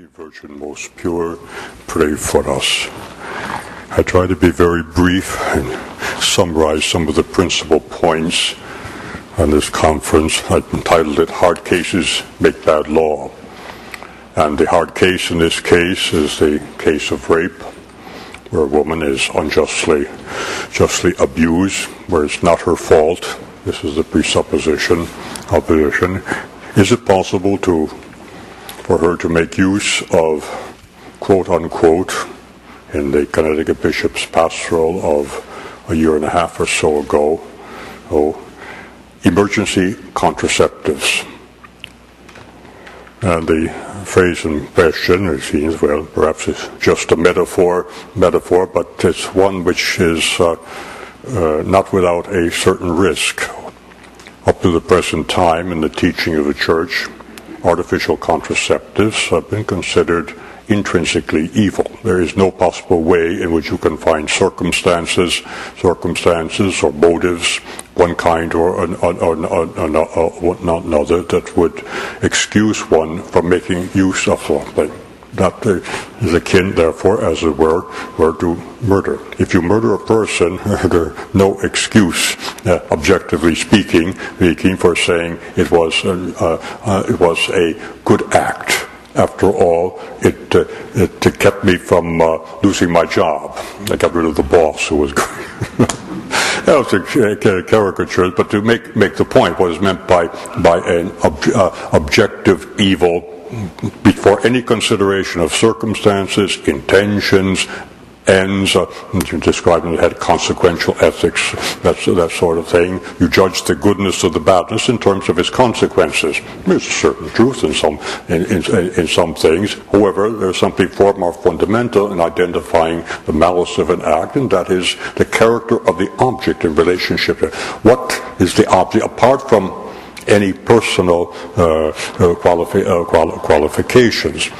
Trinity, Virgin most pure, pray for us. I try to be very brief and summarize some of the principal points on this conference. I've entitled it, Hard Cases Make Bad Law. And the hard case in this case is the case of rape, where a woman is unjustly abused, where it's not her fault. This is the presupposition, opposition. Is it possible for her to make use of, quote-unquote, in the Connecticut Bishop's Pastoral of a year and a half or so ago, emergency contraceptives? And the phrase in question, it seems, well, perhaps it's just a metaphor, but it's one which is not without a certain risk. Up to the present time in the teaching of the Church, artificial contraceptives have been considered intrinsically evil. There is no possible way in which you can find circumstances or motives, one kind or another, that would excuse one from making use of something. That is akin, therefore, as it were to murder. If you murder a person, there's no excuse, objectively speaking, for saying it was a good act. After all, it kept me from losing my job. I got rid of the boss who was going. That was a caricature, but to make the point, what is meant by an objective evil, before any consideration of circumstances, intentions, ends, describing it had consequential ethics, that sort of thing. You judge the goodness of the badness in terms of its consequences. There's a certain truth in some things. However, there's something far more fundamental in identifying the malice of an act, and that is the character of the object in relationship. What is the object, apart from any personal qualifications?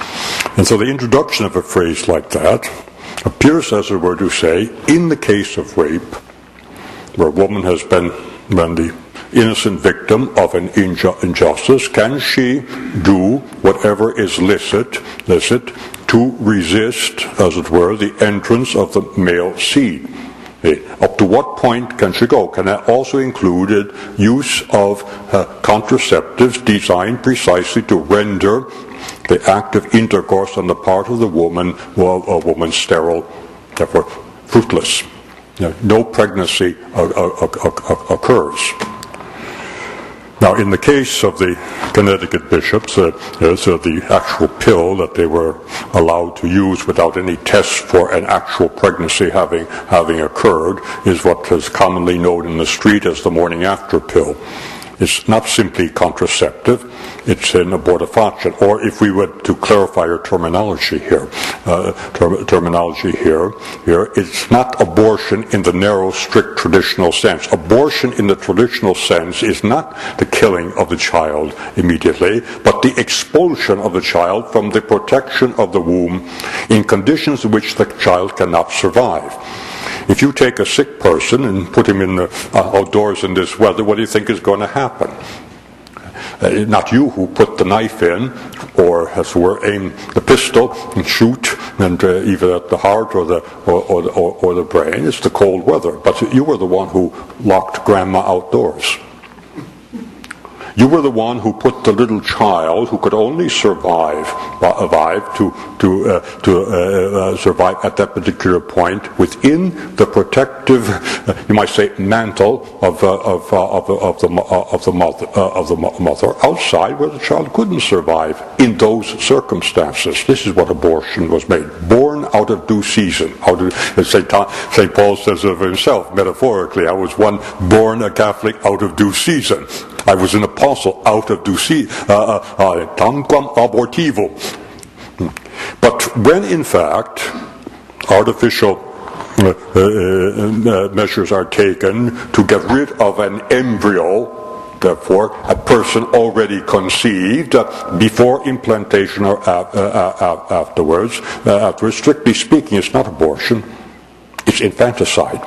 And so the introduction of a phrase like that appears, as it were to say, in the case of rape, where a woman has been the innocent victim of an injustice, can she do whatever is licit to resist, as it were, the entrance of the male seed? Up to what point can she go? Can that also include use of contraceptives designed precisely to render the act of intercourse on the part of the woman, a woman sterile, therefore fruitless? No pregnancy occurs. Now, in the case of the Connecticut bishops, the actual pill that they were allowed to use without any test for an actual pregnancy having occurred is what is commonly known in the street as the morning after pill. It's not simply contraceptive, it's an abortifacient. Or if we were to clarify our terminology here, it's not abortion in the narrow, strict traditional sense. Abortion in the traditional sense is not the killing of the child immediately, but the expulsion of the child from the protection of the womb in conditions in which the child cannot survive. If you take a sick person and put him in the outdoors in this weather, what do you think is going to happen? Not you who put the knife in, or as it were, aim the pistol and shoot, and either at the heart or the brain. It's the cold weather. But you were the one who locked Grandma outdoors. You were the one who put the little child, who could only survive survive at that particular point within the protective, you might say, mantle of the mother, outside where the child couldn't survive in those circumstances. This is what abortion was made, born out of due season. As St. Paul says of himself, metaphorically, I was one born a Catholic out of due season. I was an apostle out of due season, tanquam abortivo. But when in fact artificial measures are taken to get rid of an embryo, therefore a person already conceived, before implantation or afterwards, strictly speaking, it's not abortion, it's infanticide.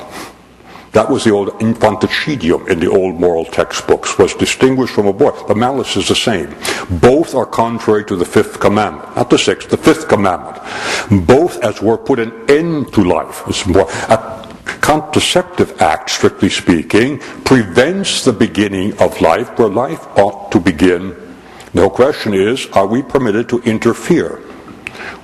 That was the old infanticidium in the old moral textbooks, was distinguished from abortion. But malice is the same. Both are contrary to the fifth commandment. Not the sixth, the fifth commandment. Both, as were, put an end to life. It's more, a contraceptive act, strictly speaking, prevents the beginning of life where life ought to begin. No question is, are we permitted to interfere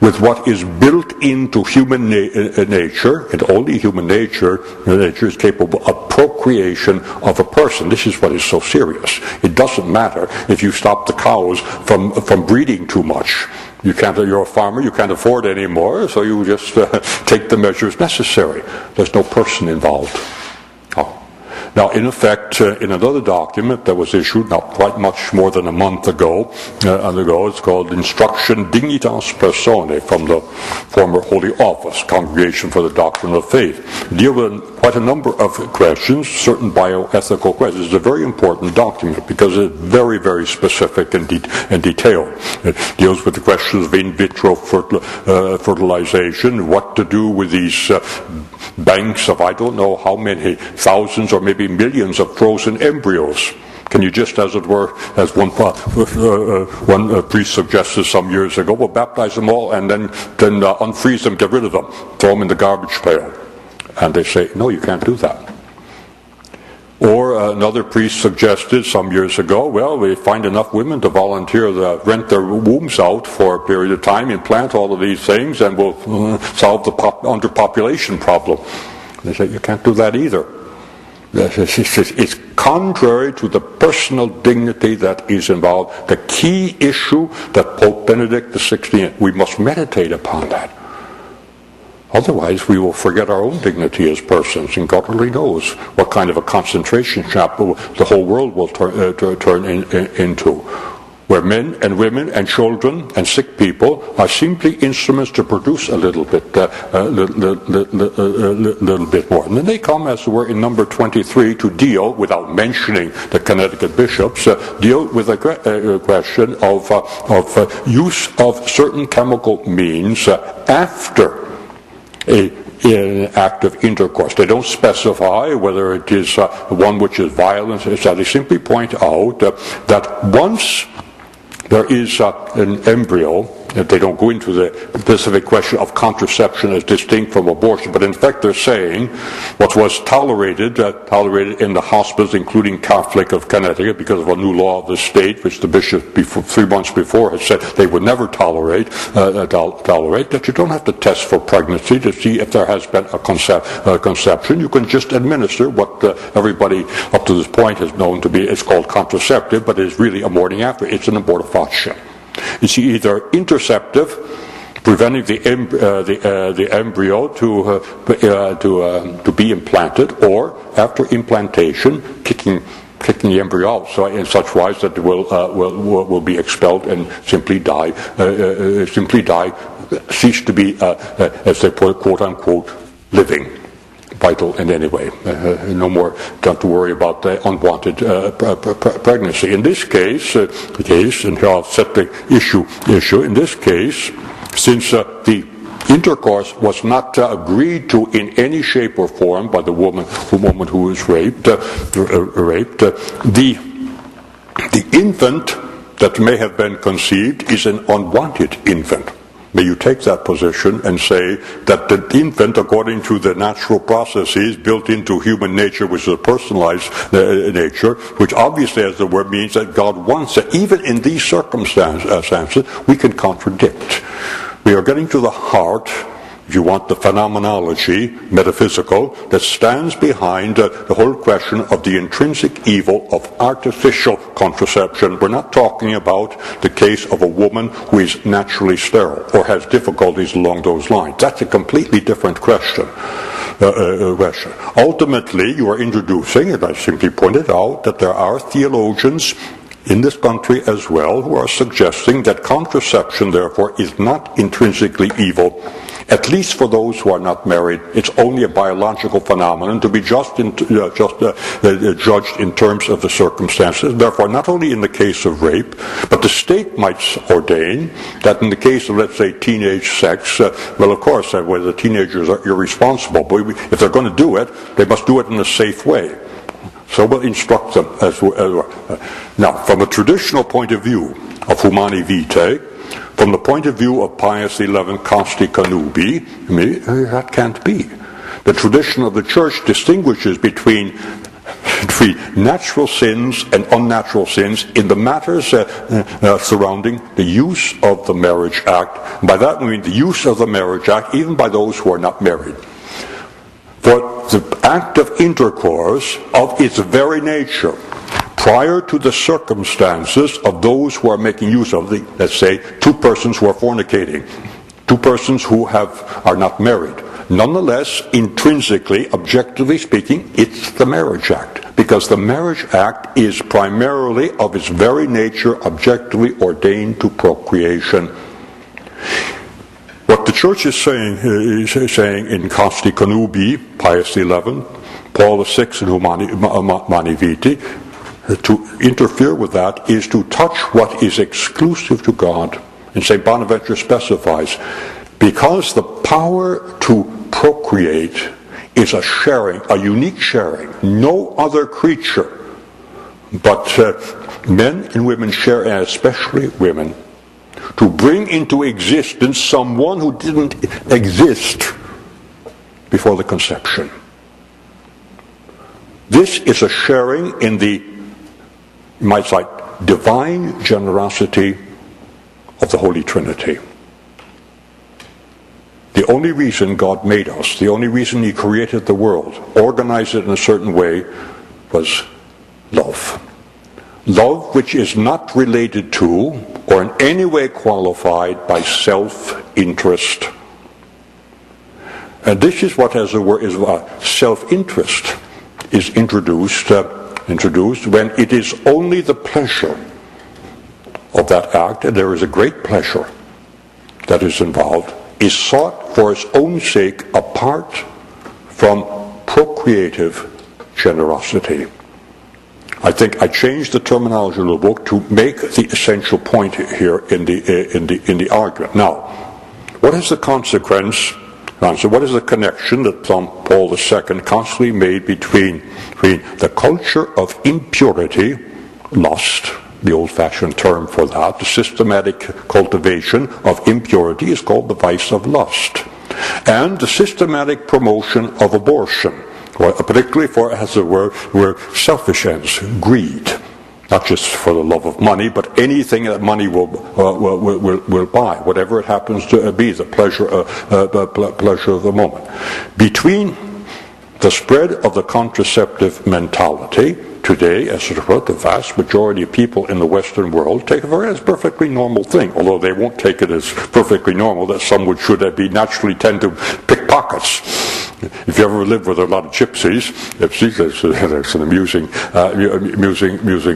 with what is built into human nature, and only human nature is capable of procreation of a person? This is what is so serious. It doesn't matter if you stop the cows from breeding too much. You're a farmer, you can't afford anymore, so you just take the measures necessary. There's no person involved. Now, in effect, in another document that was issued not quite much more than a month ago, it's called Instruction Dignitas Personae from the former Holy Office, Congregation for the Doctrine of Faith. Deal with quite a number of questions, certain bioethical questions. It's a very important document because it's very, very specific and detailed. It deals with the questions of in vitro fertilization, what to do with these banks of I don't know how many thousands or maybe millions of frozen embryos. Can you just, as it were, as one priest suggested some years ago, well, baptize them all and then unfreeze them, get rid of them, throw them in the garbage pail? And they say, no, you can't do that. Or another priest suggested some years ago, well, we find enough women to volunteer to rent their wombs out for a period of time, implant all of these things, and we'll solve the underpopulation problem. They say, you can't do that either. It's contrary to the personal dignity that is involved. The key issue that Pope Benedict XVI, we must meditate upon that. Otherwise, we will forget our own dignity as persons, and God only knows what kind of a concentration camp the whole world will turn into, where men and women and children and sick people are simply instruments to produce a little bit more. And then they come, as it were, in number 23 to deal, without mentioning the Connecticut bishops, deal with a question of use of certain chemical means after an act of intercourse. They don't specify whether it is one which is violent. They simply point out that once there is an embryo, they don't go into the specific question of contraception as distinct from abortion, but in fact they're saying what was tolerated in the hospitals, including Catholic of Connecticut, because of a new law of the state, which the bishop 3 months before had said they would never tolerate, that you don't have to test for pregnancy to see if there has been a conception. You can just administer what everybody up to this point has known to be, it's called contraceptive, but it's really a morning after. It's an abortifacient. It's either interceptive, preventing the embryo to be implanted, or after implantation, kicking the embryo out, so in such wise that it will be expelled and simply die, cease to be, as they put it, quote unquote, living. Vital in any way. No more got to worry about the unwanted pregnancy. In this case, and here I'll set the issue. In this case, since the intercourse was not agreed to in any shape or form by the woman who is raped, the infant that may have been conceived is an unwanted infant. May you take that position and say that the infant, according to the natural processes built into human nature, which is a personalized nature, which obviously, as the word means, that God wants it. Even in these circumstances, we can contradict. We are getting to the heart, if you want, the phenomenology, metaphysical, that stands behind the whole question of the intrinsic evil of artificial contraception. We're not talking about the case of a woman who is naturally sterile or has difficulties along those lines. That's a completely different question. Ultimately, you are introducing, and I simply pointed out, that there are theologians in this country as well who are suggesting that contraception, therefore, is not intrinsically evil. At least for those who are not married, it's only a biological phenomenon to be judged in terms of the circumstances. Therefore, not only in the case of rape, but the state might ordain that in the case of, let's say, teenage sex, well, of course, where the teenagers are irresponsible, but if they're going to do it, they must do it in a safe way. So we'll instruct them as well. Now, from a traditional point of view of humani vitae, from the point of view of Pius XI, Casti Connubii, that can't be. The tradition of the Church distinguishes between natural sins and unnatural sins in the matters surrounding the use of the marriage act. By that we mean the use of the marriage act even by those who are not married. For the act of intercourse of its very nature, prior to the circumstances of those who are making use of the, let's say, two persons who are fornicating, two persons who are not married. Nonetheless, intrinsically, objectively speaking, it's the marriage act. Because the marriage act is primarily, of its very nature, objectively ordained to procreation. What the Church is saying in Casti Connubii, Pius XI, Paul VI in Humani Vitae, to interfere with that is to touch what is exclusive to God. And St. Bonaventure specifies, because the power to procreate is a sharing, a unique sharing. No other creature but men and women share, and especially women, to bring into existence someone who didn't exist before the conception. This is a sharing in the, you might say, divine generosity of the Holy Trinity. The only reason God made us, the only reason He created the world, organized it in a certain way, was love. Love which is not related to or in any way qualified by self-interest. And this is what, as it were, is self-interest is introduced when it is only the pleasure of that act, and there is a great pleasure that is involved, is sought for its own sake apart from procreative generosity. I think I changed the terminology of the book to make the essential point here in the argument. Now, what is the consequence? What is the connection that Paul II constantly made between the culture of impurity, lust, the old-fashioned term for that, the systematic cultivation of impurity is called the vice of lust, and the systematic promotion of abortion, particularly for, as it were, selfish ends, greed, not just for the love of money, but anything that money will buy, whatever it happens to be, the pleasure of the moment. Between the spread of the contraceptive mentality today, as it were, the vast majority of people in the Western world take it as a perfectly normal thing, although they won't take it as perfectly normal, that some should be naturally tend to pick pockets. If you ever live with a lot of gypsies, it's an amusing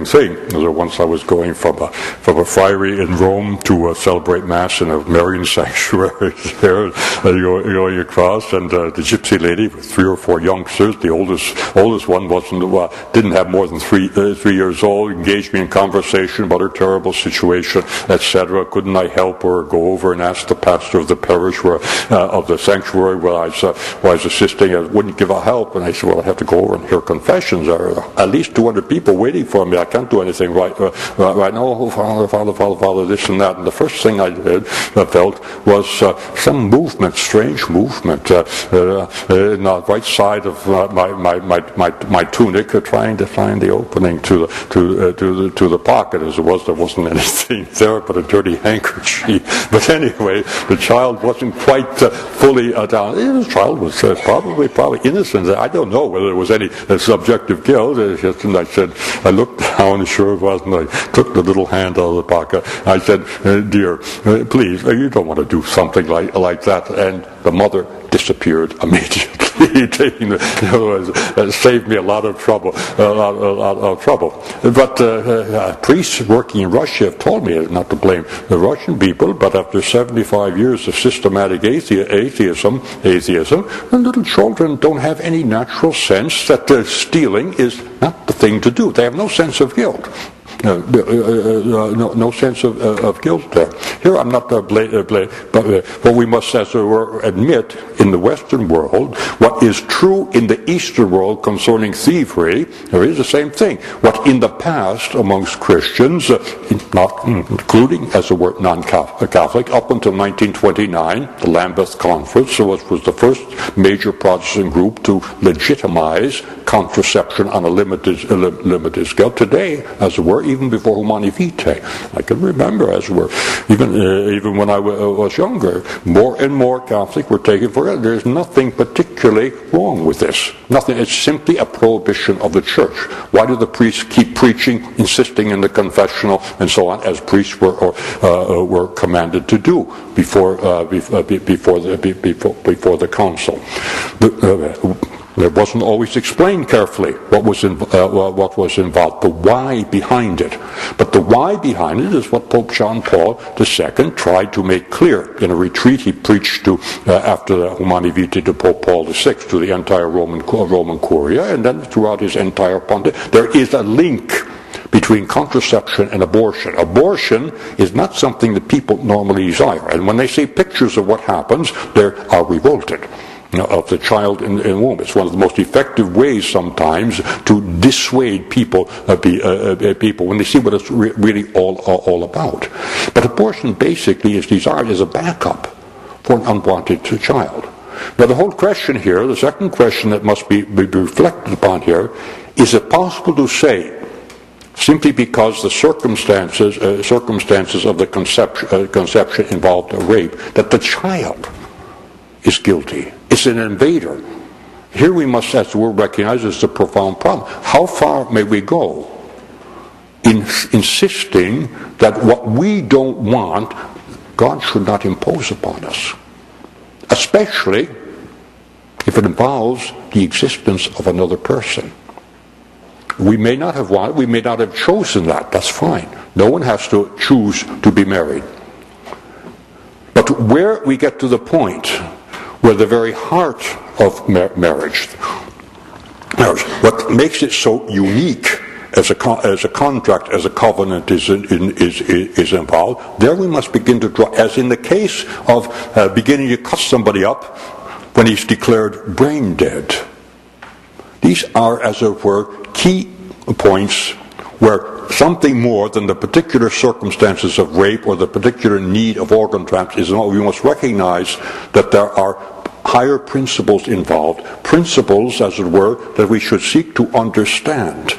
thing. Once I was going from a friary in Rome to celebrate Mass in a Marian sanctuary there, going across, and the gypsy lady with 3 or 4 youngsters, the oldest one didn't have more than 3 years old, engaged me in conversation about her terrible situation, etc. Couldn't I help her, go over and ask the pastor of the parish of the sanctuary where I was assisting, I wouldn't give her help, and I said, well, I have to go over and hear confessions. There are at least 200 people waiting for me. I can't do anything right now. Father, this and that. And the first thing I felt was some movement, strange movement, in the right side of my tunic, trying to find the opening to the pocket. As it was, there wasn't anything there but a dirty handkerchief. But anyway, the child wasn't quite fully down. The child was probably innocent. I don't know whether there was any subjective guilt. And I looked down, and sure it wasn't. I took the little hand out of the pocket. I said, dear, please, you don't want to do something like that. And the mother disappeared immediately. That saved me a lot of trouble. But priests working in Russia have told me not to blame the Russian people, but after 75 years of systematic atheism, the little children don't have any natural sense that stealing is not the thing to do. They have no sense of guilt. No sense of guilt there. Here I'm not but we must, as it were, admit in the Western world what is true in the Eastern world concerning thievery. There is the same thing. What in the past amongst Christians, not including, as it were, non-Catholic, up until 1929, the Lambeth Conference, which was the first major Protestant group to legitimize contraception on a limited scale. Today, as it were, even before Humani Vitae, I can remember, as it were, even when I was younger, more and more Catholic were taken for it. There's nothing particularly wrong with this. Nothing. It's simply a prohibition of the Church. Why do the priests keep preaching, insisting in the confessional, and so on, as priests were commanded to do before the council? It wasn't always explained carefully what was involved, the why behind it. But the why behind it is what Pope John Paul II tried to make clear in a retreat he preached to after the Humani Vitae to Pope Paul VI, to the entire Roman Curia, and then throughout his entire pontificate. There is a link between contraception and abortion. Abortion is not something that people normally desire, and when they see pictures of what happens, they are revolted. Of the child in the womb. It's one of the most effective ways sometimes to dissuade people when they see what it's really all about. But abortion basically is desired as a backup for an unwanted child. Now the whole question here, the second question that must be reflected upon here, is it possible to say, simply because the circumstances of the conception involved a rape, that the child is guilty? It's an invader. Here we must, as the word recognizes, the profound problem. How far may we go in insisting that what we don't want, God should not impose upon us? Especially if it involves the existence of another person. We may not have wanted, we may not have chosen that. That's fine. No one has to choose to be married. But where we get to the point where the very heart of marriage, what makes it so unique as a contract, as a covenant is involved, there we must begin to draw, as in the case of beginning to cut somebody up when he's declared brain dead. These are, as it were, key points where something more than the particular circumstances of rape or the particular need of organ transplants is not. We must recognize that there are higher principles involved, principles, as it were, that we should seek to understand,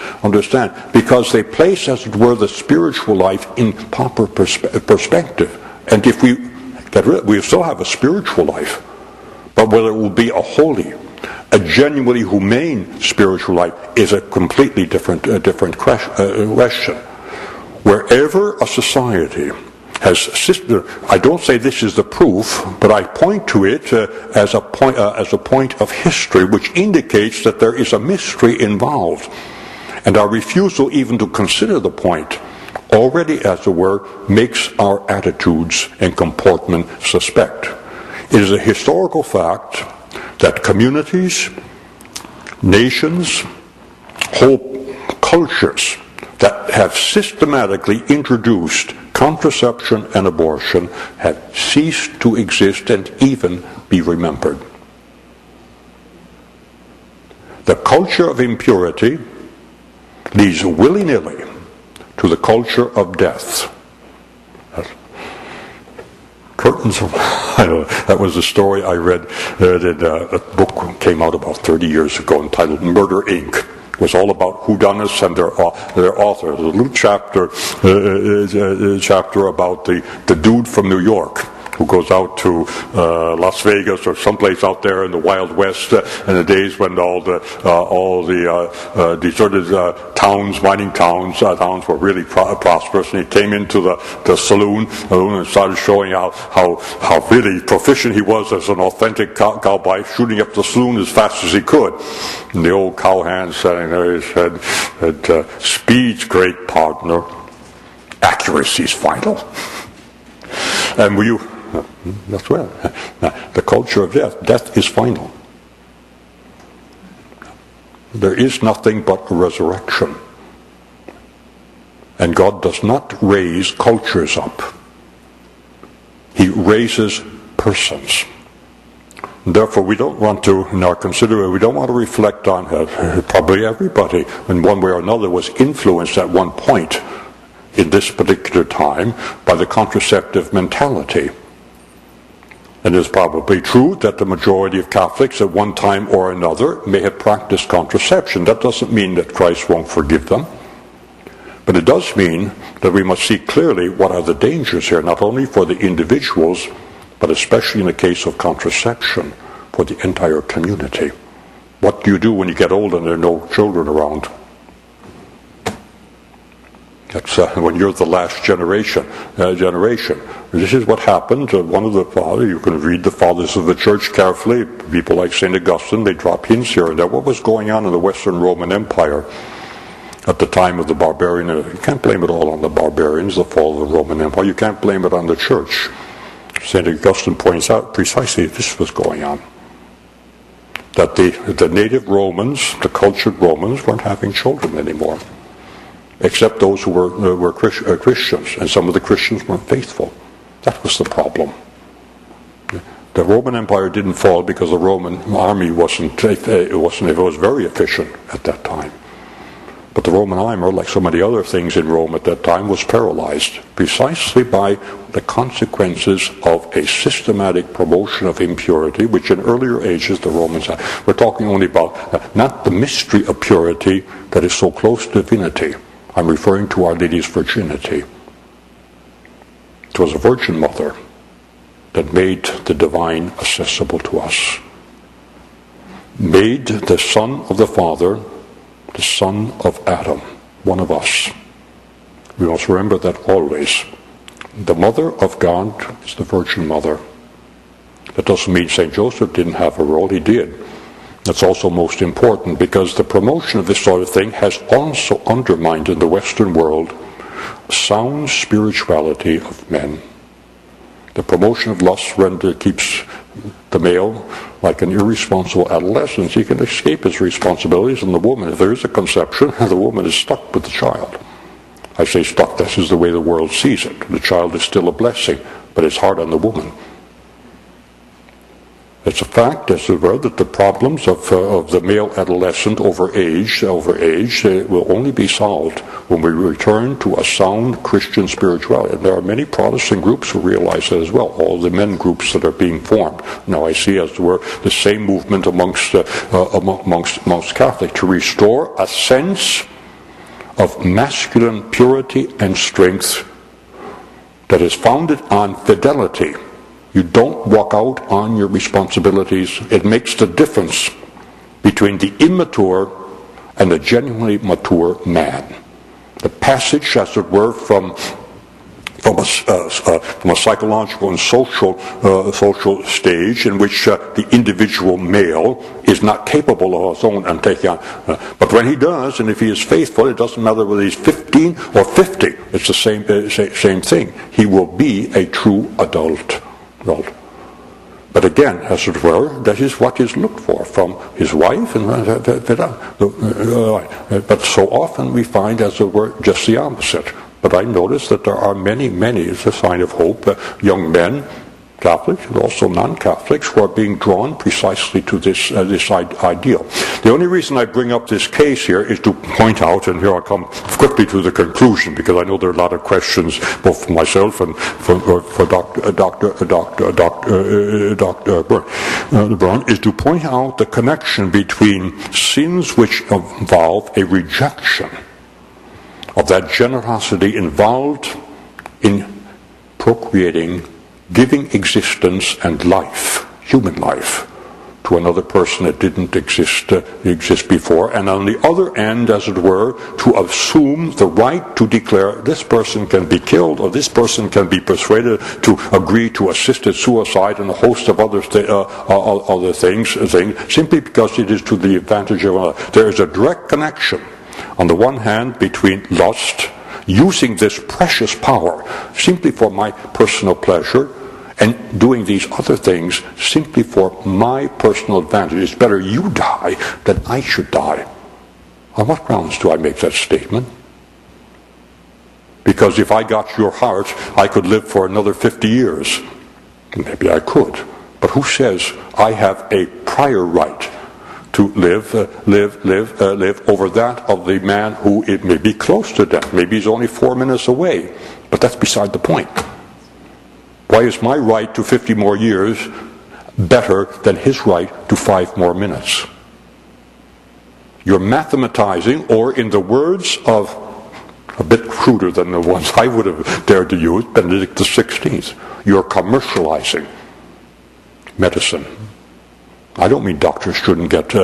because they place, as it were, the spiritual life in proper perspective. And if we get rid of it, we still have a spiritual life, but whether it will be a holy, a genuinely humane spiritual life is a completely different question. Wherever a society has system, I don't say this is the proof, but I point to it as a point of history which indicates that there is a mystery involved, and our refusal even to consider the point already, as it were, makes our attitudes and comportment suspect. It is a historical fact that communities, nations, whole cultures that have systematically introduced contraception and abortion have ceased to exist and even be remembered. The culture of impurity leads willy-nilly to the culture of death. Curtains of... that was a story I read in a book came out about 30 years ago entitled Murder, Inc. It was all about whodunits and their author. There's a little chapter about the dude from New York, who goes out to Las Vegas or someplace out there in the Wild West in the days when all the deserted towns, mining towns were really prosperous, and he came into the saloon and started showing out how really proficient he was as an authentic cowboy, shooting up the saloon as fast as he could. And the old cowhand standing there, he said, "Speed's great, partner. Accuracy's final." And that's right. The culture of death is final. There is nothing but a resurrection. And God does not raise cultures up. He raises persons. Therefore, we don't want to, in our consideration, we don't want to reflect on probably everybody in one way or another was influenced at one point in this particular time by the contraceptive mentality. And it's probably true that the majority of Catholics at one time or another may have practiced contraception. That doesn't mean that Christ won't forgive them. But it does mean that we must see clearly what are the dangers here, not only for the individuals, but especially in the case of contraception, for the entire community. What do you do when you get old and there are no children around? That's when you're the last generation. This is what happened. One of the fathers, you can read the fathers of the church carefully, people like St. Augustine, they drop hints here and there. What was going on in the Western Roman Empire at the time of the barbarian? You can't blame it all on the barbarians, the fall of the Roman Empire. You can't blame it on the church. St. Augustine points out precisely this was going on. That the native Romans, the cultured Romans, weren't having children anymore, except those who were Christians, and some of the Christians weren't faithful. That was the problem. The Roman Empire didn't fall because the Roman army it was very efficient at that time. But the Roman army, like so many other things in Rome at that time, was paralyzed precisely by the consequences of a systematic promotion of impurity, which in earlier ages the Romans had. We're talking only about not the mystery of purity that is so close to divinity. I'm referring to Our Lady's virginity. It was a Virgin Mother that made the divine accessible to us. Made the Son of the Father the son of Adam, one of us. We must remember that always. The Mother of God is the Virgin Mother. That doesn't mean St. Joseph didn't have a role. He did. That's also most important because the promotion of this sort of thing has also undermined in the Western world sound spirituality of men. The promotion of lust keeps the male like an irresponsible adolescent. He can escape his responsibilities, and the woman, if there is a conception, the woman is stuck with the child. I say stuck, this is the way the world sees it. The child is still a blessing, but it's hard on the woman. It's a fact, as it were, that the problems of the male adolescent over age will only be solved when we return to a sound Christian spirituality. And there are many Protestant groups who realize that as well, all the men groups that are being formed. Now I see, as it were, the same movement amongst Catholics to restore a sense of masculine purity and strength that is founded on fidelity. You don't walk out on your responsibilities. It makes the difference between the immature and the genuinely mature man. The passage, as it were, from a psychological and social stage in which the individual male is not capable of his own and taking on. But when he does, and if he is faithful, it doesn't matter whether he's 15 or 50. It's the same thing. He will be a true adult. But again, as it were, that is what is looked for from his wife. But so often we find, as it were, just the opposite. But I notice that there are many, it's a sign of hope, young men, Catholics and also non-Catholics, who are being drawn precisely to this ideal. The only reason I bring up this case here is to point out, and here I'll come quickly to the conclusion, because I know there are a lot of questions, both for myself and for Dr. Brown, is to point out the connection between sins which involve a rejection of that generosity involved in procreating giving existence and life, human life, to another person that didn't exist before, and on the other end, as it were, to assume the right to declare this person can be killed, or this person can be persuaded to agree to assisted suicide and a host of other things, simply because it is to the advantage of another. There is a direct connection, on the one hand, between lust, using this precious power simply for my personal pleasure, and doing these other things simply for my personal advantage. It's better you die than I should die. On what grounds do I make that statement? Because if I got your heart, I could live for another 50 years. Maybe I could. But who says I have a prior right to live over that of the man who it may be close to death? Maybe he's only 4 minutes away. But that's beside the point. Why is my right to 50 more years better than his right to 5 more minutes? You're mathematizing, or in the words of a bit cruder than the ones I would have dared to use, Benedict XVI, you're commercializing medicine. I don't mean doctors shouldn't get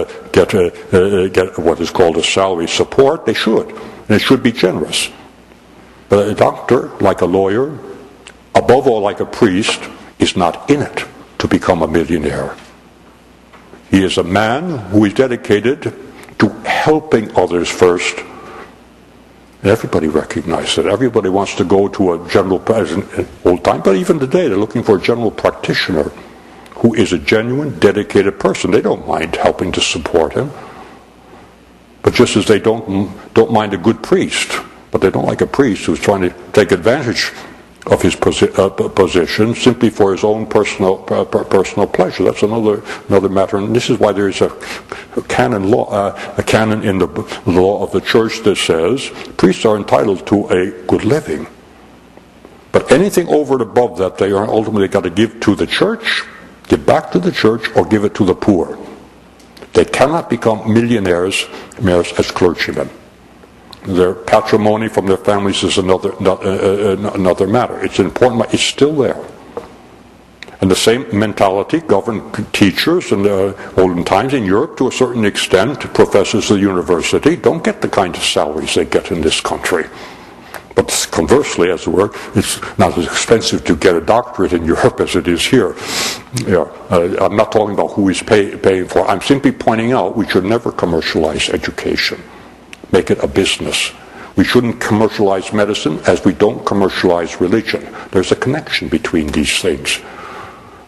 what is called a salary support. They should, and it should be generous. But a doctor, like a lawyer, above all like a priest, is not in it to become a millionaire. He is a man who is dedicated to helping others first. And everybody recognizes it. Everybody wants to go to a general, as in old time, but even today they're looking for a general practitioner who is a genuine, dedicated person. They don't mind helping to support him. But just as they don't mind a good priest, but they don't like a priest who's trying to take advantage of his position simply for his own personal pleasure. That's another matter, and this is why there is a canon in the law of the church that says priests are entitled to a good living, but anything over and above that they are ultimately got to give to the church, give back to the church, or give it to the poor. They cannot become millionaires as clergymen. Their patrimony from their families is another matter. It's important, it's still there. And the same mentality governed teachers in the olden times in Europe to a certain extent. Professors of the university don't get the kind of salaries they get in this country. But conversely, as it were, it's not as expensive to get a doctorate in Europe as it is here. I'm not talking about who is paying for it. I'm simply pointing out we should never commercialize education. Make it a business. We shouldn't commercialize medicine as we don't commercialize religion. There's a connection between these things.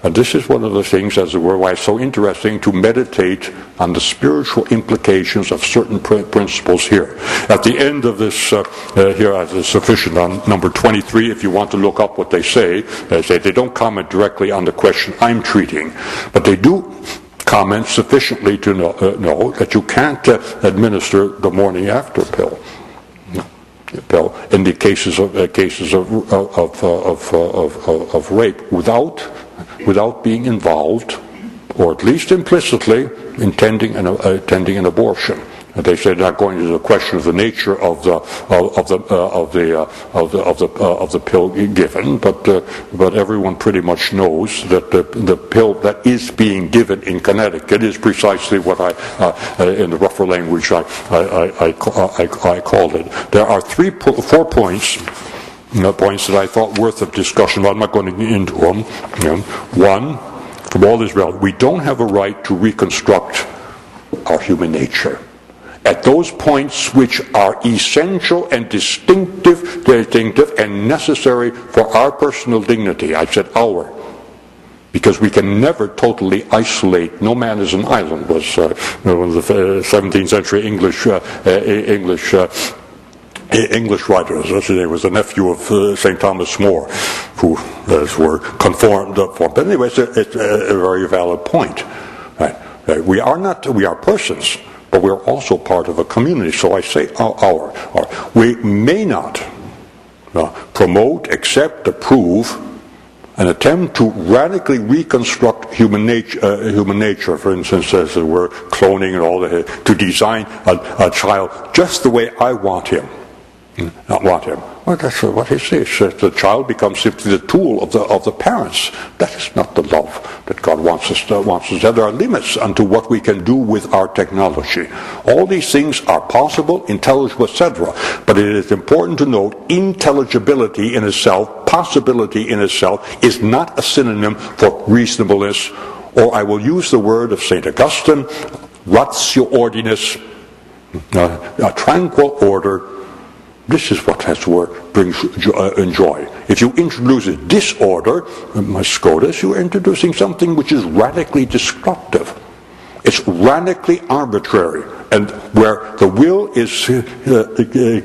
And this is one of the things, as it were, why it's so interesting to meditate on the spiritual implications of certain principles here. At the end of this, here as is sufficient, on number 23, if you want to look up what they say they don't comment directly on the question I'm treating, but they do comment sufficiently to know that you can't administer the morning after pill in the cases of rape without being involved, or at least implicitly intending an abortion. And they say they're not going into the question of the nature of the pill given, but everyone pretty much knows that the pill that is being given in Connecticut is precisely what in the rougher language I called it. There are 4 points that I thought worth of discussion, but I'm not going to get into them. One, from all this realm, we don't have a right to reconstruct our human nature at those points which are essential and distinctive and necessary for our personal dignity. I said our, because we can never totally isolate. No man is an island was one of the 17th century English writers. He was a nephew of St. Thomas More, who were conformed for. But anyway, it's a very valid point. Right? We are persons, but we're also part of a community. So I say our. We may not promote, accept, approve an attempt to radically reconstruct human nature, for instance, as it were, cloning and all that, to design a child just the way I want him. Not want him. Well, that's what he says. The child becomes simply the tool of the parents. That is not the love that God wants us to. There are limits unto what we can do with our technology. All these things are possible, intelligible, etc. But it is important to note, intelligibility in itself, possibility in itself, is not a synonym for reasonableness, or I will use the word of St. Augustine, ratio ordinis, a tranquil order. This is what brings joy. If you introduce a disorder, my SCOTUS, you are introducing something which is radically destructive. It's radically arbitrary. And where the will is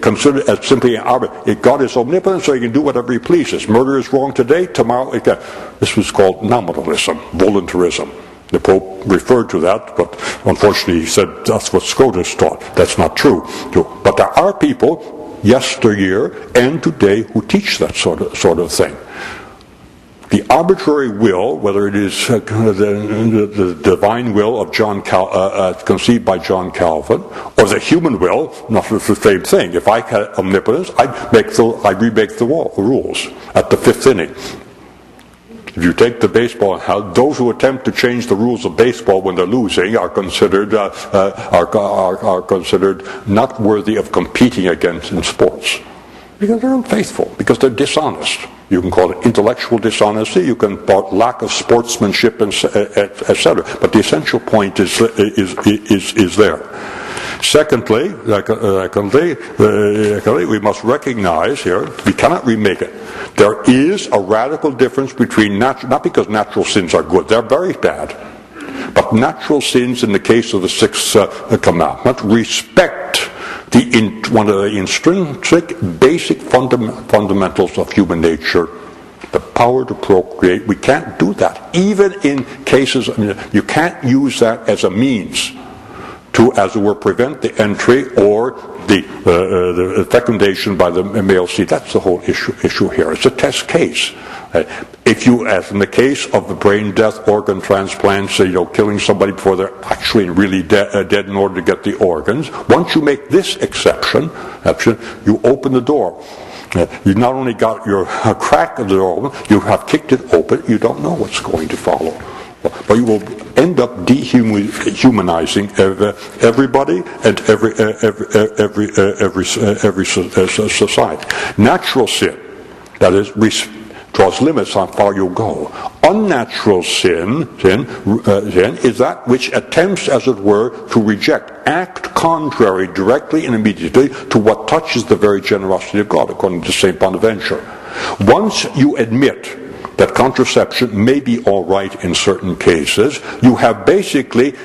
considered as simply an arbitrary. God is omnipotent, so he can do whatever he pleases. Murder is wrong today, tomorrow it can. This was called nominalism, voluntarism. The Pope referred to that, but unfortunately he said that's what SCOTUS taught. That's not true. But there are people, yesteryear and today, who teach that sort of thing. The arbitrary will, whether it is the divine will of conceived by John Calvin, or the human will, not the same thing. If I had omnipotence, I'd remake the rules at the fifth inning. If you take the baseball, those who attempt to change the rules of baseball when they're losing are considered not worthy of competing against in sports, because they're unfaithful, because they're dishonest. You can call it intellectual dishonesty. You can call it lack of sportsmanship, etc. But the essential point is there. Secondly, we must recognize here, we cannot remake it. There is a radical difference between not because natural sins are good, they're very bad, but natural sins in the case of the sixth commandment respect one of the intrinsic, basic fundamentals of human nature, the power to procreate. We can't do that. Even in cases, you can't use that as a means to, as it were, prevent the entry or the fecundation by the male seed. That's the whole issue here. It's a test case. If you, as in the case of the brain death, organ transplants, killing somebody before they're actually really dead in order to get the organs, once you make this exception, you open the door. You not only got your crack of the door open, you have kicked it open. You don't know what's going to follow. But you will end up dehumanizing everybody and every society. Natural sin, that is, draws limits on how far you'll go. Unnatural sin is that which attempts, as it were, to act contrary directly and immediately to what touches the very generosity of God, according to St. Bonaventure. Once you admit that contraception may be all right in certain cases, you have basically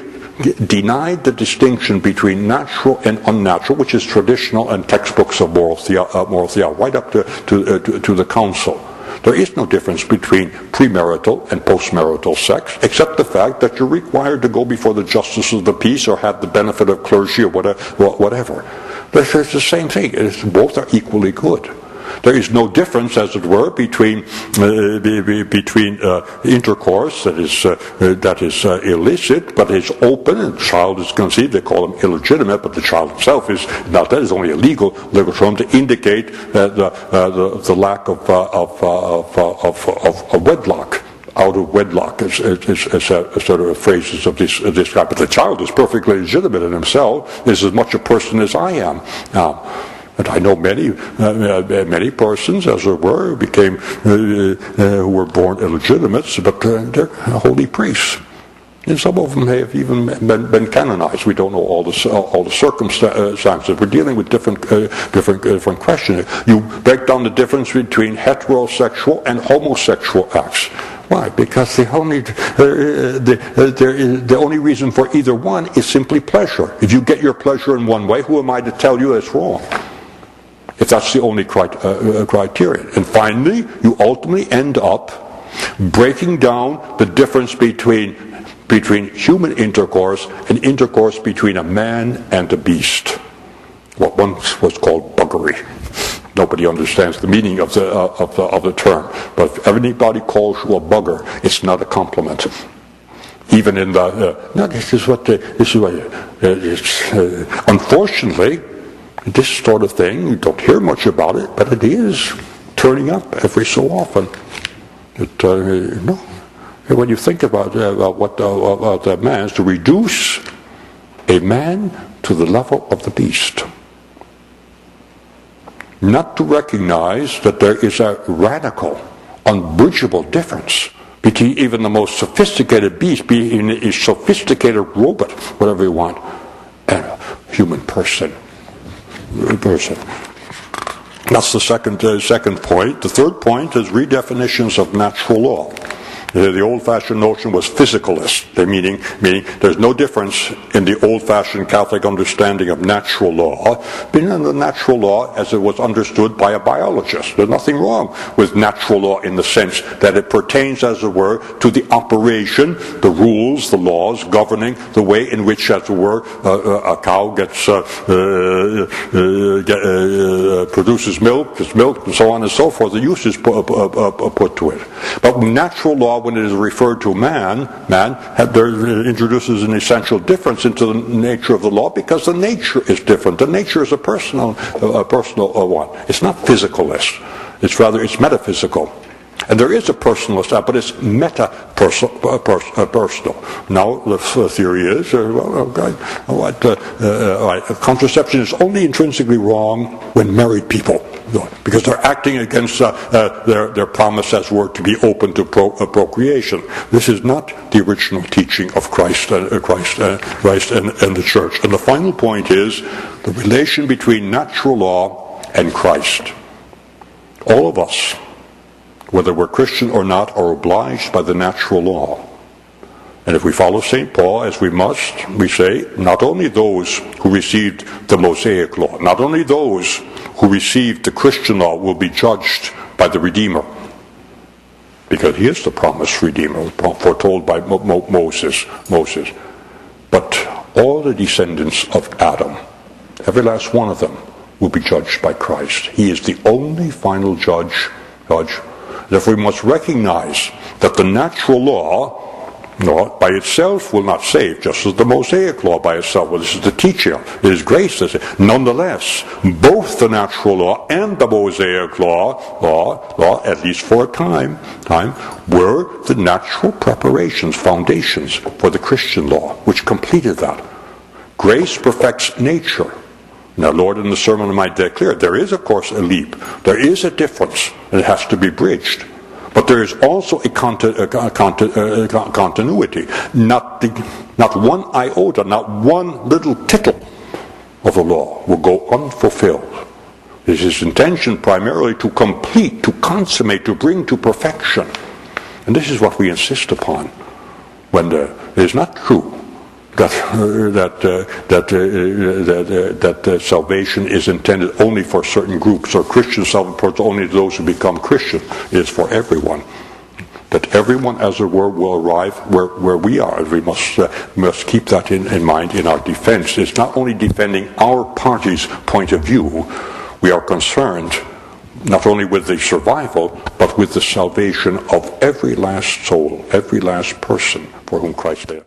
denied the distinction between natural and unnatural, which is traditional and textbooks of moral theology, right up to the Council. There is no difference between premarital and postmarital sex, except the fact that you're required to go before the justice of the peace or have the benefit of clergy or whatever. But it's the same thing. Both are equally good. There is no difference, as it were, between intercourse that is illicit, but is open, and the child is conceived. They call them illegitimate, but the child itself is not. That is only a legal term to indicate the lack of wedlock. Out of wedlock is sort of phrases of this kind. But the child is perfectly legitimate in himself. Is as much a person as I am now. And I know many persons, as it were, who were born illegitimates, but they're holy priests. And some of them have even been canonized. We don't know all the circumstances. We're dealing with different questions. You break down the difference between heterosexual and homosexual acts. Why? Because the only reason for either one is simply pleasure. If you get your pleasure in one way, who am I to tell you it's wrong? If that's the only criterion. And finally, you ultimately end up breaking down the difference between human intercourse and intercourse between a man and a beast. What once was called buggery. Nobody understands the meaning of the term. But if anybody calls you a bugger, it's not a compliment. Even in unfortunately, This sort of thing, you don't hear much about it, but it is turning up every so often. When you think about what a man is, to reduce a man to the level of the beast. Not to recognize that there is a radical, unbridgeable difference between even the most sophisticated beast, being a sophisticated robot, whatever you want, and a human person. That's the second point. The third point is redefinitions of natural law. The old-fashioned notion was physicalist, meaning there's no difference in the old-fashioned Catholic understanding of natural law, but in the natural law as it was understood by a biologist. There's nothing wrong with natural law in the sense that it pertains, as it were, to the operation, the rules, the laws governing the way in which, as it were, a cow produces milk, and so on and so forth. The use is put to it. But natural law, when it is referred to man there introduces an essential difference into the nature of the law, because the nature is different. The nature is a personal one. It's not physicalist. It's metaphysical. And there is a personalist, but it's meta-personal. Now, the theory is, contraception is only intrinsically wrong when married people, because they're acting against their promise, as were, to be open to procreation. This is not the original teaching of Christ and the Church. And the final point is the relation between natural law and Christ. All of us, whether we're Christian or not, are obliged by the natural law. And if we follow St. Paul, as we must, we say, not only those who received the Mosaic law, not only those who received the Christian law will be judged by the Redeemer, because he is the promised Redeemer, foretold by Moses. But all the descendants of Adam, every last one of them, will be judged by Christ. He is the only final judge. Therefore, we must recognize that the natural law by itself will not save, just as the Mosaic law by itself. Well, this is the teaching. It is grace. Nonetheless, both the natural law and the Mosaic law, at least for a time, were the natural preparations, foundations for the Christian law, which completed that. Grace perfects nature. Now, Lord, in the Sermon on the Mount declared, there is, of course, a leap. There is a difference, and it has to be bridged. But there is also a continuity. Not one iota, not one little tittle of the law will go unfulfilled. It is his intention primarily to complete, to consummate, to bring to perfection. And this is what we insist upon. When it is not true that salvation is intended only for certain groups, or Christian salvation only to those who become Christian. It is for everyone. That everyone, as it were, will arrive where we are. And we must keep that in mind in our defense. It's not only defending our party's point of view. We are concerned not only with the survival, but with the salvation of every last soul, every last person for whom Christ died.